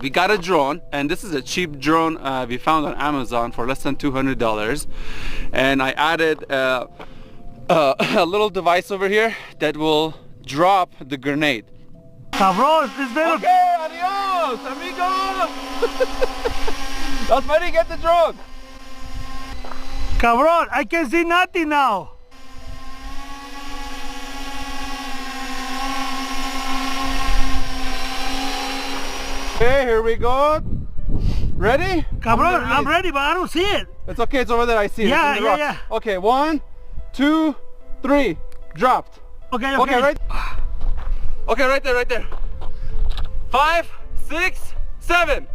we got a drone, and this is a cheap drone we found on Amazon for less than $200, and I added a little device over here that will drop the grenade. Cabrón, this little... Okay, adios, amigos! That's why they get the drone. Cabrón, I can see nothing now. Okay, here we go. Ready? Cabrón, I'm ready, but I don't see it. It's okay, it's over there, I see it. Yeah, It's in the yeah, rocks. Okay, 1, 2, 3. Dropped. Okay, Okay, right? Okay, right there, right there. 5, 6, 7.